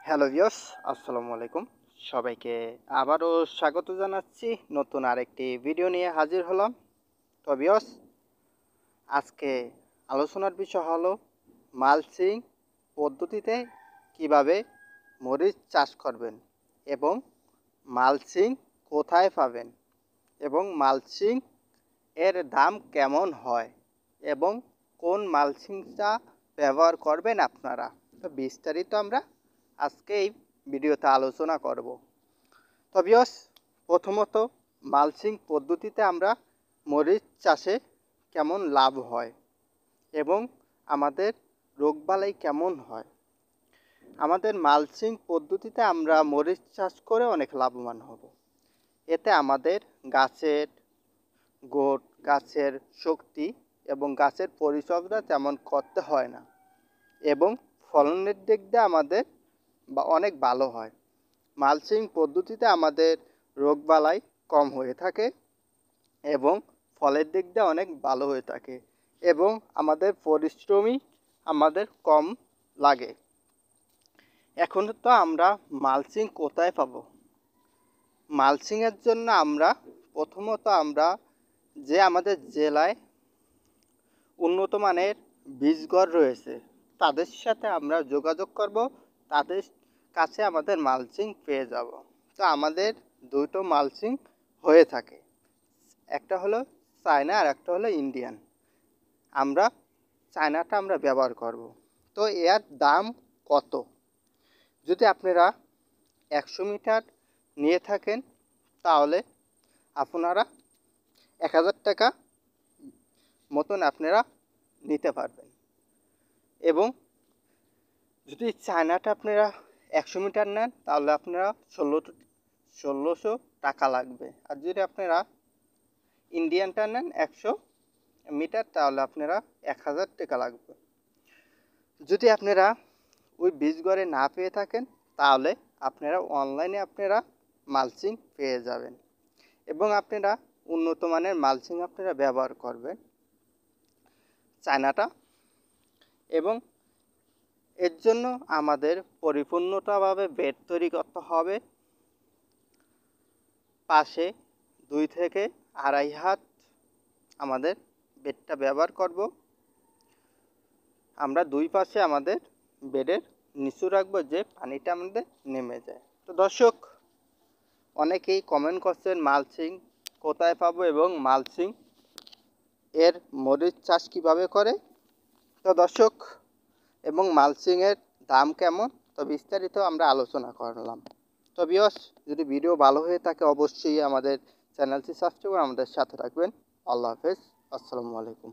Hello viewers, আসসালামু আলাইকুম। সবাইকে আবারও স্বাগত জানাচ্ছি। নতুন আরেকটি ভিডিও নিয়ে হাজির হলাম। তো ভিউয়ার্স, আজকে আলোচনার বিষয় হলো মালচিং পদ্ধতিতে কিভাবে মরিচ চাষ করবেন এবং মালচিং কোথায় পাবেন এবং মালচিং এর দাম কেমন হয় এবং কোন মালচিংটা ব্যবহার করবেন আপনারা। তো বিস্তারিত আমরা আজকে এই ভিডিওতে আলোচনা করব। তো ভিউয়ার্স, প্রথমত মালচিং পদ্ধতিতে আমরা মরিচ চাষে কেমন লাভ হয় এবং আমাদের রোগবালাই কেমন হয়। আমাদের মালচিং পদ্ধতিতে আমরা মরিচ চাষ করে অনেক লাভবান হব। এতে আমাদের গাছের গোট, গাছের শক্তি এবং গাছের পরিচর্যা তেমন করতে হয় না এবং ফলনের দিক দিয়ে আমাদের অনেক ভালো হয়। মালচিং পদ্ধতিতে আমাদের রোগবালাই কম হয়ে থাকে এবং ফলের দিক দিয়ে অনেক ভালো হয়ে থাকে এবং আমাদের পরিশ্রমই আমাদের কম লাগে। এখন তো আমরা মালচিং কোথায় পাবো? মালচিংয়ের জন্য প্রথমত আমরা আমাদের জেলায় উন্নত মানের বীজঘর রয়েছে তাদের সাথে আমরা যোগাযোগ করব, তাদের কাছে আমাদের মালচিং পেয়ে যাব। তো আমাদের দুটো মালচিং হয়ে থাকে, একটা হলো চায়না আর একটা হলো ইন্ডিয়ান। আমরা চায়নাটা ব্যবহার করব। তো এর দাম কত? যদি আপনারা 100 মিটার নিয়ে থাকেন তাহলে আপনারা 1000 টাকা মতন আপনারা নিতে পারবেন এবং যদি চায়নাটা আপনারা 100 মিটার নেন তাহলে আপনারা 1600 টাকা লাগবে। আর যদি আপনারা ইন্ডিয়ানটা নেন 100 মিটার তাহলে আপনারা 1000 টাকা লাগবে। যদি আপনারা ওই বীজঘরে না পেয়ে থাকেন তাহলে আপনারা অনলাইনে মালচিং পেয়ে যাবেন এবং আপনারা উন্নত মানের মালচিং আপনারা ব্যবহার করবেন চায়নাটা। এবং এর জন্য আমাদের পরিপূর্ণতাভাবে বেড তৈরি করতে হবে। পাশে 2 থেকে 2.5 হাত আমাদের বেডটা ব্যবহার করব। আমরা দুই পাশে আমাদের বেডের নিচু রাখবো যে পানিটা আমাদের নেমে যায়। তো দর্শক, অনেকেই কমেন্ট করছেন মালচিং কোথায় পাবো এবং মালচিং এর মরিচ চাষ কীভাবে করে। তো দর্শক, এবং মালচিংয়ের দাম কেমন, তো বিস্তারিত আমরা আলোচনা করলাম। তো ভিউয়ার্স, যদি ভিডিও ভালো হয়ে থাকে অবশ্যই আমাদের চ্যানেলটি সাবস্ক্রাইব করে আমাদের সাথে থাকবেন। আল্লাহ হাফেজ, আসসালামু আলাইকুম।